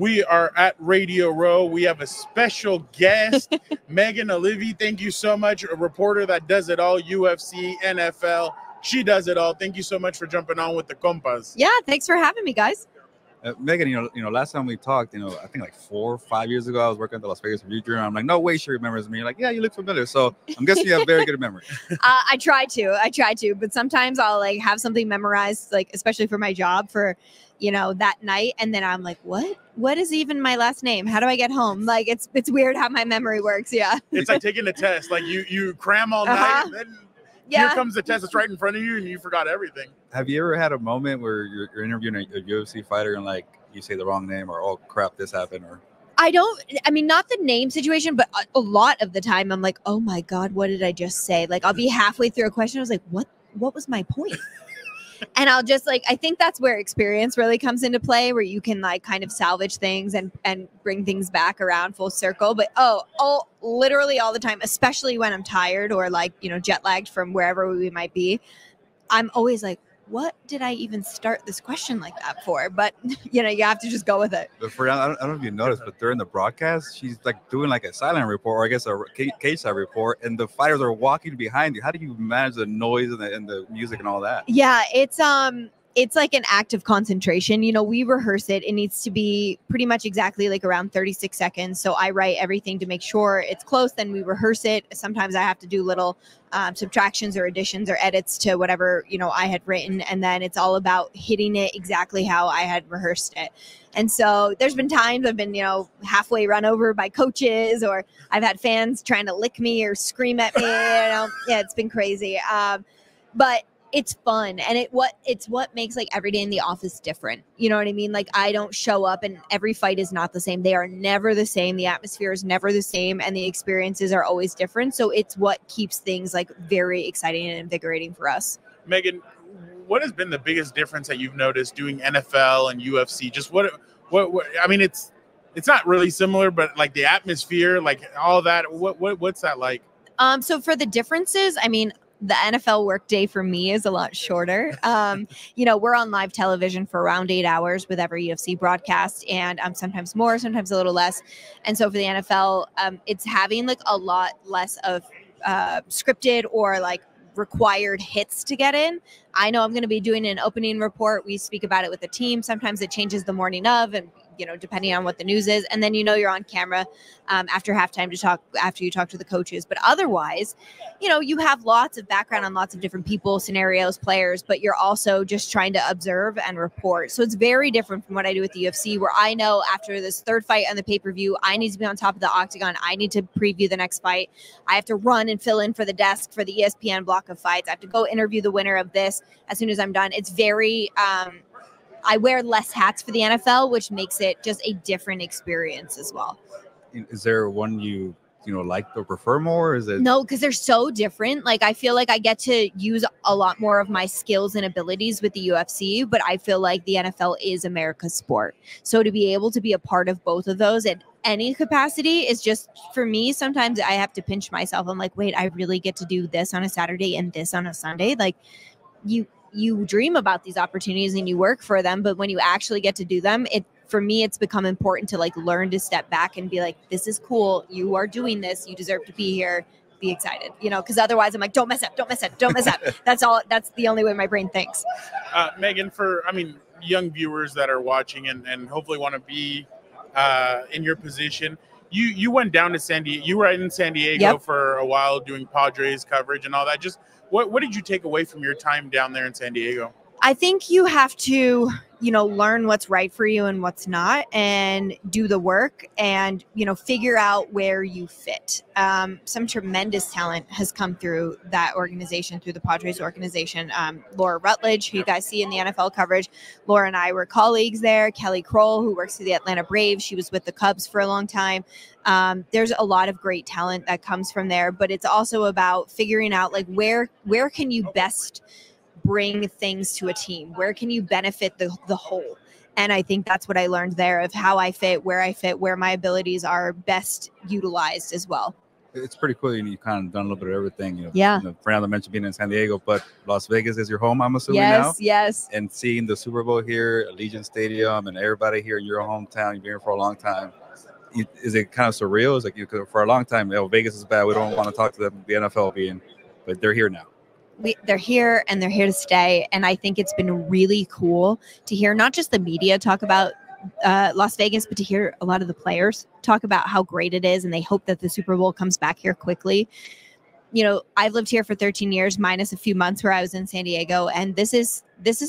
We are at Radio Row. We have a special guest, Megan Olivi. Thank you so much. A reporter that does it all, UFC, NFL. She does it all. Thank you so much for jumping on with the Compas. Yeah, thanks for having me, guys. Megan, you know, last time we talked, I think like 4 or 5 years ago, I was working at the Las Vegas Review Journal. I'm like, no way she remembers me. You're like, yeah, you look familiar. So I'm guessing you have very good memory. I try to, but sometimes I'll like have something memorized, like especially for my job for, that night. And then I'm like, what is even my last name? How do I get home? Like, it's weird how my memory works. Yeah. It's like taking a test. Like you cram all night and then here comes the test that's right in front of you and you forgot everything. Have you ever had a moment where you're interviewing a UFC fighter and like you say the wrong name or, oh crap, this happened? Or not the name situation, but a lot of the time I'm like, oh my God, what did I just say? Like I'll be halfway through a question. I was like, what was my point? And I'll just I think that's where experience really comes into play, where you can like kind of salvage things and bring things back around full circle. But literally all the time, especially when I'm tired or jet lagged from wherever we might be, I'm always like, what did I even start this question like that for? But you have to just go with it. But I don't know if you noticed, but during the broadcast, she's like doing like a silent report, or I guess a cage side report, and the fighters are walking behind you. How do you manage the noise and the music and all that? Yeah, it's like an act of concentration. We rehearse it. It needs to be pretty much exactly like around 36 seconds. So I write everything to make sure it's close. Then we rehearse it. Sometimes I have to do little subtractions or additions or edits to whatever, I had written. And then it's all about hitting it exactly how I had rehearsed it. And so there's been times I've been, halfway run over by coaches, or I've had fans trying to lick me or scream at me. Yeah, it's been crazy. But it's fun, and it's what makes like every day in the office different. You know what I mean? Like I don't show up and every fight is not the same. They are never the same. The atmosphere is never the same, and the experiences are always different. So it's what keeps things like very exciting and invigorating for us. Megan, what has been the biggest difference that you've noticed doing NFL and UFC? Just what I mean, it's not really similar, but like the atmosphere, like all that, what's that like? So for the differences, I mean, the NFL workday for me is a lot shorter. We're on live television for around 8 hours with every UFC broadcast, and sometimes more, sometimes a little less. And so for the NFL, it's having like a lot less of scripted or like required hits to get in. I know I'm going to be doing an opening report. We speak about it with the team. Sometimes it changes the morning of, and depending on what the news is. And then, you're on camera after halftime to talk, after you talk to the coaches. But otherwise, you have lots of background on lots of different people, scenarios, players, but you're also just trying to observe and report. So it's very different from what I do with the UFC, where I know after this third fight on the pay-per-view, I need to be on top of the octagon. I need to preview the next fight. I have to run and fill in for the desk for the ESPN block of fights. I have to go interview the winner of this as soon as I'm done. It's very, I wear less hats for the NFL, which makes it just a different experience as well. Is there one you like or prefer more? Is it? No, because they're so different. Like I feel like I get to use a lot more of my skills and abilities with the UFC, but I feel like the NFL is America's sport. So to be able to be a part of both of those at any capacity is just, for me, sometimes I have to pinch myself. I'm like, wait, I really get to do this on a Saturday and this on a Sunday? Like you dream about these opportunities and you work for them, but when you actually get to do them, for me, it's become important to like learn to step back and be like, this is cool. You are doing this. You deserve to be here. Be excited, because otherwise I'm like, don't mess up. That's the only way my brain thinks. Megan, for young viewers that are watching and hopefully want to be in your position, you went down to San Diego. You were in San Diego for a while doing Padres coverage and all that. Just what did you take away from your time down there in San Diego? I think you have to, learn what's right for you and what's not, and do the work and, figure out where you fit. Some tremendous talent has come through that organization, through the Padres organization. Laura Rutledge, who you guys see in the NFL coverage. Laura and I were colleagues there. Kelly Kroll, who works for the Atlanta Braves. She was with the Cubs for a long time. There's a lot of great talent that comes from there, but it's also about figuring out like where can you best bring things to a team? Where can you benefit the whole? And I think that's what I learned there, of how I fit, where my abilities are best utilized as well. it's pretty cool. You kind of done a little bit of everything. Yeah. Fernando mentioned being in San Diego, but Las Vegas is your home, I'm assuming now. Yes. And seeing the Super Bowl here, Allegiant Stadium, and everybody here in your hometown, you've been here for a long time. Is it kind of surreal? It's like for a long time, Vegas is bad. We don't want to talk to them, the NFL being, but they're here now. They're here and they're here to stay. And I think it's been really cool to hear not just the media talk about Las Vegas, but to hear a lot of the players talk about how great it is, and they hope that the Super Bowl comes back here quickly. I've lived here for 13 years, minus a few months where I was in San Diego, and this is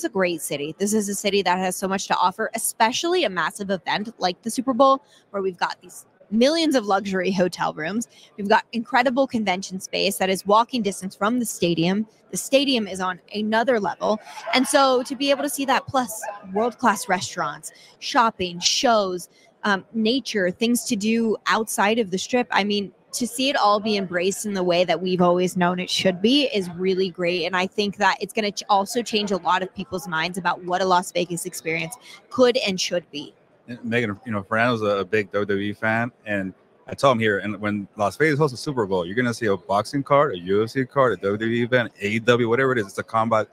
a great city. This is a city that has so much to offer, especially a massive event like the Super Bowl, where we've got these millions of luxury hotel rooms. We've got incredible convention space that is walking distance from the stadium. The stadium is on another level. And so to be able to see that, plus world-class restaurants, shopping, shows, nature, things to do outside of the Strip. I mean, to see it all be embraced in the way that we've always known it should be is really great. And I think that it's going to also change a lot of people's minds about what a Las Vegas experience could and should be. Megan, Fernando's a big WWE fan, and I told him here, and when Las Vegas hosts a Super Bowl, you're gonna see a boxing card, a UFC card, a WWE event, AEW, whatever it is. It's a combat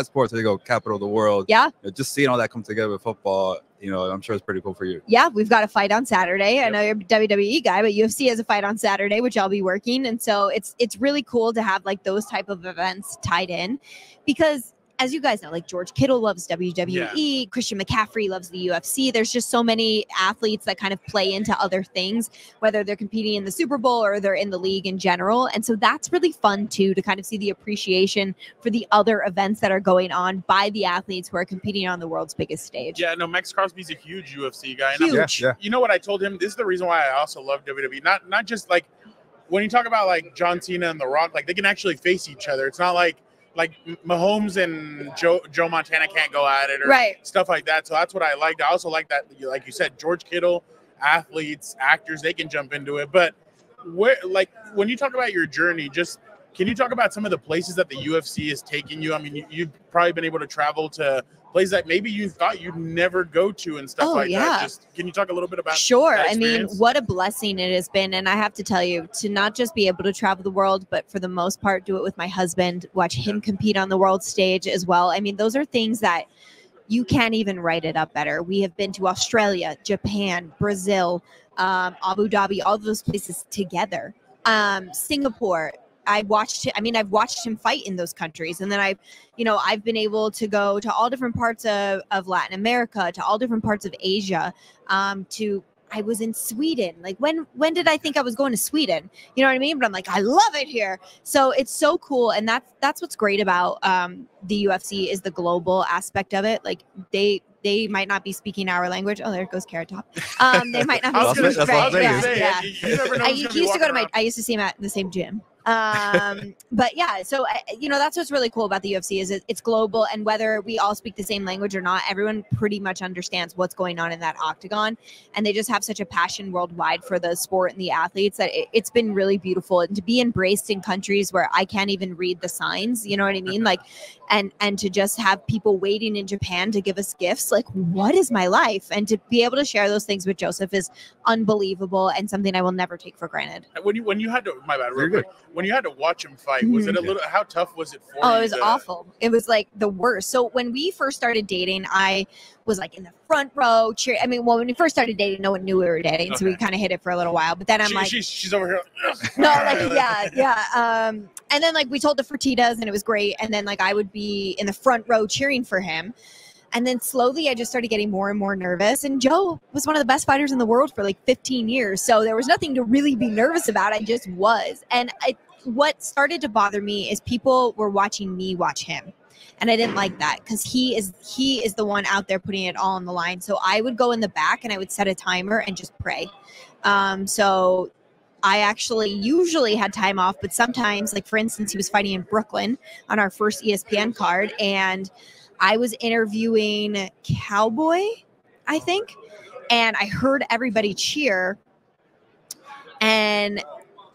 sports. There you go, capital of the world. Yeah. Just seeing all that come together with football, I'm sure it's pretty cool for you. Yeah, we've got a fight on Saturday. Yep. I know you're a WWE guy, but UFC has a fight on Saturday, which I'll be working, and so it's really cool to have like those type of events tied in, because as you guys know, like George Kittle loves WWE, Christian McCaffrey loves the UFC. There's just so many athletes that kind of play into other things, whether they're competing in the Super Bowl or they're in the league in general. And so that's really fun too, to kind of see the appreciation for the other events that are going on by the athletes who are competing on the world's biggest stage. Yeah, no, Max Crosby's a huge UFC guy. Huge. Yeah. You know what I told him? This is the reason why I also love WWE. Not just like when you talk about like John Cena and The Rock, like they can actually face each other. It's not like Mahomes and Joe Montana can't go at it or stuff like that. So that's what I liked. I also like that, like you said, George Kittle, athletes, actors, they can jump into it. But when you talk about your journey, can you talk about some of the places that the UFC is taking you? I mean, you've probably been able to travel to places that maybe you thought you'd never go to and stuff that. Can you talk a little bit about that I mean, what a blessing it has been. And I have to tell you, to not just be able to travel the world, but for the most part, do it with my husband, watch him compete on the world stage as well. I mean, those are things that you can't even write it up better. We have been to Australia, Japan, Brazil, Abu Dhabi, all those places together. Singapore. I've watched him fight in those countries. And then I've been able to go to all different parts of Latin America, to all different parts of Asia, I was in Sweden. Like when did I think I was going to Sweden? You know what I mean? But I'm like, I love it here. So it's so cool. And that's what's great about the UFC is the global aspect of it. Like they might not be speaking our language. Oh, there goes Carrot Top. They might not be speaking I used to see him at the same gym. But yeah, so that's what's really cool about the UFC is it's global, and whether we all speak the same language or not, everyone pretty much understands what's going on in that octagon, and they just have such a passion worldwide for the sport and the athletes that it's been really beautiful. And to be embraced in countries where I can't even read the signs, you know what I mean? Like, and to just have people waiting in Japan to give us gifts, like, what is my life? And to be able to share those things with Joseph is unbelievable and something I will never take for granted. When you had to, my bad, real quick. When you had to watch him fight, was it a little, how tough was it for you? Oh, it was awful. It was like the worst. So when we first started dating, I was like in the front row cheering. I mean, when we first started dating, no one knew we were dating. Okay. So we kind of hid it for a little while, but then she's over here. No, like, yeah. And then like we told the Fertitas and it was great. And then like I would be in the front row cheering for him. And then slowly I just started getting more and more nervous. And Joe was one of the best fighters in the world for like 15 years. So there was nothing to really be nervous about. I just was. And what started to bother me is people were watching me watch him. And I didn't like that because he is the one out there putting it all on the line. So I would go in the back and I would set a timer and just pray. So I actually usually had time off, but sometimes, like for instance, he was fighting in Brooklyn on our first ESPN card, and I was interviewing Cowboy, I think, and I heard everybody cheer, and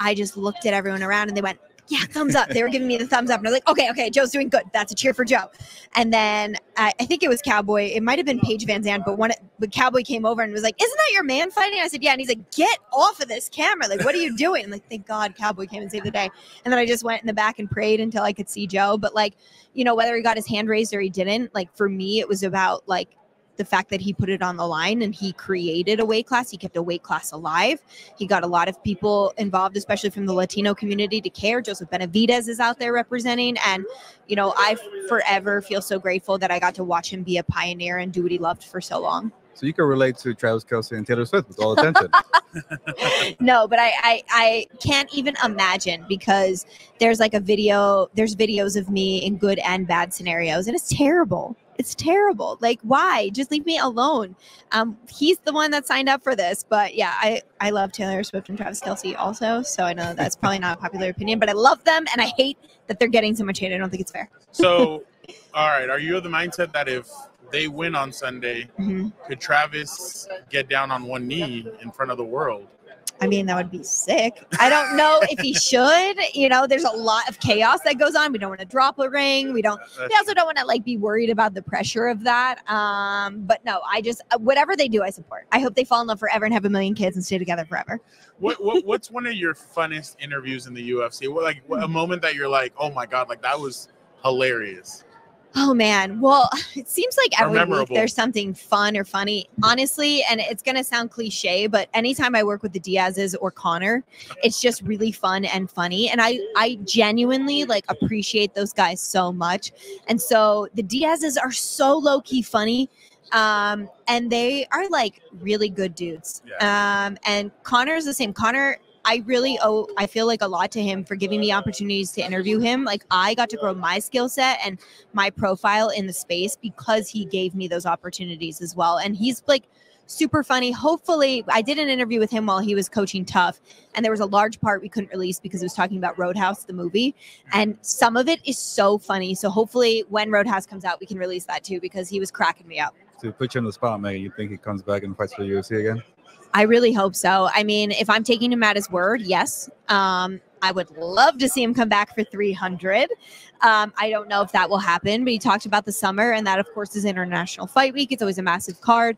I just looked at everyone around, and they went, yeah, thumbs up. They were giving me the thumbs up. And I was like, okay, Joe's doing good. That's a cheer for Joe. And then I think it was Cowboy. It might have been Paige Van Zandt, but Cowboy came over and was like, isn't that your man fighting? I said, yeah. And he's like, get off of this camera. Like, what are you doing? I'm like, thank God Cowboy came and saved the day. And then I just went in the back and prayed until I could see Joe. But like, you know, whether he got his hand raised or he didn't, like for me, it was about like the fact that he put it on the line and he created a weight class. He kept a weight class alive. He got a lot of people involved, especially from the Latino community, to care. Joseph Benavidez is out there representing. And, you know, I forever feel so grateful that I got to watch him be a pioneer and do what he loved for so long. So you can relate to Travis Kelce and Taylor Swift with all attention. No, but I can't even imagine, because there's like there's videos of me in good and bad scenarios, and it's terrible. It's terrible. Like, why? Just leave me alone. He's the one that signed up for this. But yeah, I love Taylor Swift and Travis Kelce also. So I know that's probably not a popular opinion, but I love them, and I hate that they're getting so much hate. I don't think it's fair. So, all right, are you of the mindset that if they win on Sunday, could Travis get down on one knee in front of the world? I mean, that would be sick. I don't know if he should. You know, there's a lot of chaos that goes on. We don't want to drop a ring. We also don't want to like be worried about the pressure of that. But no, I just, whatever they do, I support. I hope they fall in love forever and have a million kids and stay together forever. What's one of your funnest interviews in the UFC? A moment that you're like, oh my God, like that was hilarious. Oh, man. Well, it seems like every week there's something fun or funny, honestly, and it's going to sound cliche, but anytime I work with the Diazes or Conor, it's just really fun and funny. And I genuinely like appreciate those guys so much. And so the Diazes are so low key funny. And they are like really good dudes. Yeah. And Conor is the same. Conor, I feel like a lot to him for giving me opportunities to interview him. Like I got to grow my skill set and my profile in the space because he gave me those opportunities as well. And he's like super funny. Hopefully, I did an interview with him while he was coaching Tough, and there was a large part we couldn't release because it was talking about Roadhouse, the movie. And some of it is so funny. So hopefully when Roadhouse comes out, we can release that too, because he was cracking me up. To put you on the spot, Megan, you think he comes back and fights for the UFC again? I really hope so. I mean, if I'm taking him at his word, yes. I would love to see him come back for 300. I don't know if that will happen, but he talked about the summer, and that, of course, is International Fight Week. It's always a massive card.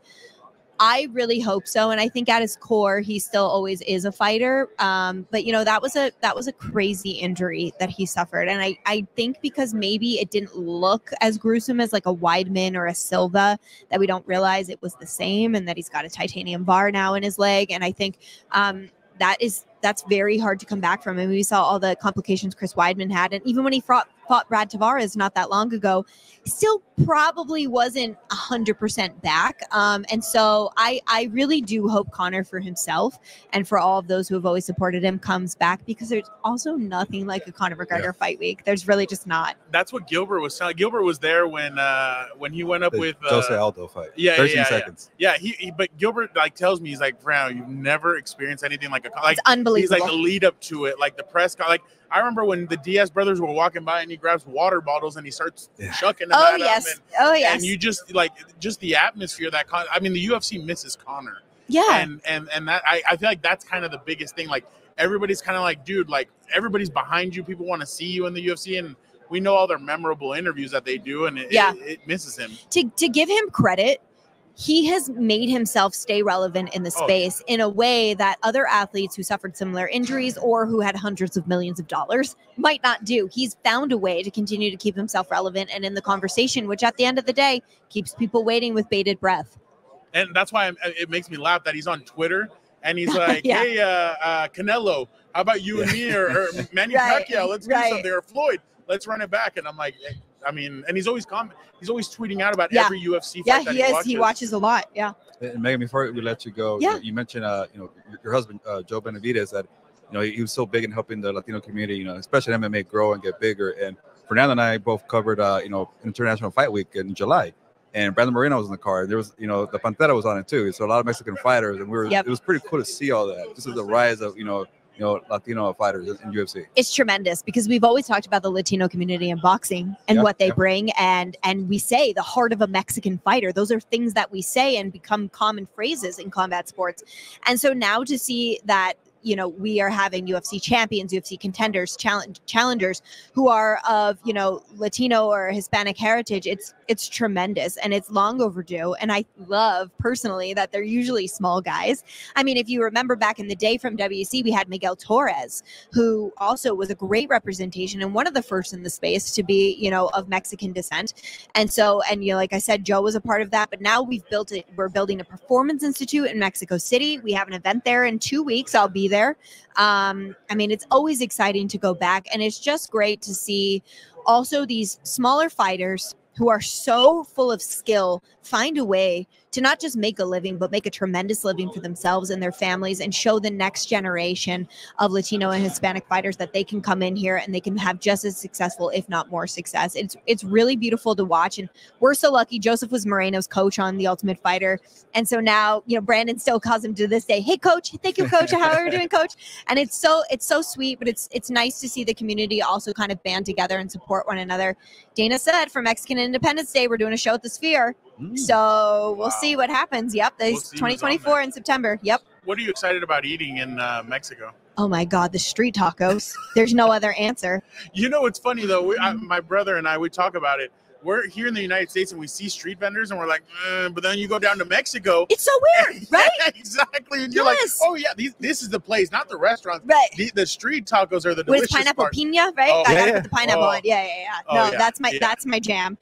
I really hope so, and I think at his core, he still always is a fighter. But you know, that was a crazy injury that he suffered, and I think because maybe it didn't look as gruesome as like a Weidman or a Silva, that we don't realize it was the same, and that he's got a titanium bar now in his leg, and I think that's very hard to come back from. And we saw all the complications Chris Weidman had, and even when he fought Brad Tavares not that long ago, still probably wasn't 100% back. And so I really do hope Conor, for himself and for all of those who have always supported him, comes back, because there's also nothing like a Conor McGregor fight week. There's really just not. That's what Gilbert was telling. Gilbert was there when he went up with Jose Aldo fight. Yeah, 13 seconds. Yeah, but Gilbert like tells me, he's like, Brown, you've never experienced anything like it's unbelievable. He's like the lead up to it, like the press. Like I remember when the Diaz brothers were walking by and he grabs water bottles and he starts chucking them at him. And you just like the atmosphere that I mean, the UFC misses Conor. Yeah. And that I feel like that's kind of the biggest thing. Like everybody's kind of like, dude, like everybody's behind you. People want to see you in the UFC, and we know all their memorable interviews that they do, and it misses him. To give him credit, he has made himself stay relevant in the space in a way that other athletes who suffered similar injuries or who had hundreds of millions of dollars might not do. He's found a way to continue to keep himself relevant and in the conversation, which at the end of the day keeps people waiting with bated breath. And that's why it makes me laugh that he's on Twitter and he's like, hey, Canelo, how about you and me or Manny Pacquiao? Let's do something. Or Floyd, let's run it back. And I'm like, I mean, and he's always tweeting out about every UFC fight that he watches. He watches a lot. Yeah. And Megan, before we let you go, you mentioned, your husband, Joe Benavidez, that, he was so big in helping the Latino community, especially MMA grow and get bigger. And Fernando and I both covered, International Fight Week in July. And Brandon Moreno was in the card. There was, the Pantera was on it too. So a lot of Mexican fighters, and it was pretty cool to see all that. This is the rise of, Latino fighters in UFC. It's tremendous, because we've always talked about the Latino community in boxing and what they bring. And we say the heart of a Mexican fighter. Those are things that we say and become common phrases in combat sports. And so now to see that you know, we are having UFC champions, UFC contenders, challengers who are of, you know, Latino or Hispanic heritage. It's tremendous, and it's long overdue. And I love personally that they're usually small guys. I mean, if you remember back in the day from WC, we had Miguel Torres, who also was a great representation and one of the first in the space to be, you know, of Mexican descent. And so, and you know, like I said, Joe was a part of that, but now we've built it. We're building a performance institute in Mexico City. We have an event there in 2 weeks. I'll be there. I mean, it's always exciting to go back, and it's just great to see also these smaller fighters who are so full of skill find a way to not just make a living, but make a tremendous living for themselves and their families, and show the next generation of Latino and Hispanic fighters that they can come in here and they can have just as successful, if not more success. It's really beautiful to watch. And we're so lucky. Joseph was Moreno's coach on The Ultimate Fighter. And so now, you know, Brandon still calls him to this day, "Hey coach, thank you coach. How are you doing, coach?" And it's so sweet, but it's nice to see the community also kind of band together and support one another. Dana said for Mexican Independence Day, we're doing a show at the Sphere. So we'll see what happens. Yep. There's 2024 in September. Yep. What are you excited about eating in Mexico? Oh my God, the street tacos. There's no other answer. You know, it's funny though. My brother and I, we talk about it. We're here in the United States and we see street vendors and we're like, but then you go down to Mexico. It's so weird, right? Exactly. And you're like, oh yeah, this is the place, not the restaurant. Right. The street tacos are the delicious with pineapple part. pina, right? Oh, I gotta put the pineapple on. Yeah. No, that's my jam.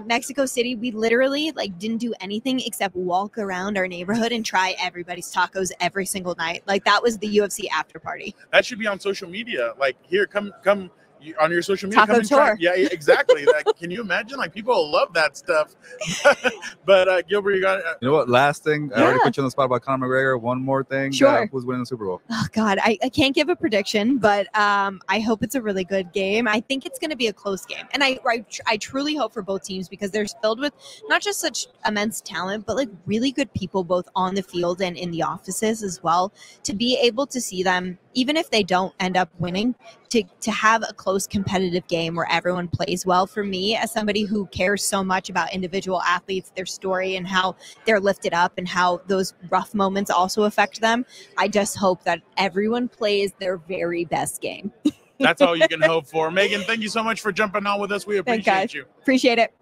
Mexico City, we literally like didn't do anything except walk around our neighborhood and try everybody's tacos every single night. Like that was the UFC after party. That should be on social media. Like, here, come on your social media. Taco tour. Yeah, exactly. Like, can you imagine? Like, people love that stuff. But Gilbert, you got You know what? Last thing, I already put you on the spot about Conor McGregor. One more thing. Sure. Who's winning the Super Bowl? Oh God, I can't give a prediction, but I hope it's a really good game. I think it's going to be a close game, and I truly hope for both teams, because they're filled with not just such immense talent, but like really good people both on the field and in the offices as well. To be able to see them, even if they don't end up winning, to have a close competitive game where everyone plays well. For me, as somebody who cares so much about individual athletes, their story and how they're lifted up and how those rough moments also affect them, I just hope that everyone plays their very best game. That's all you can hope for. Megan, thank you so much for jumping on with us. We appreciate you. Appreciate it.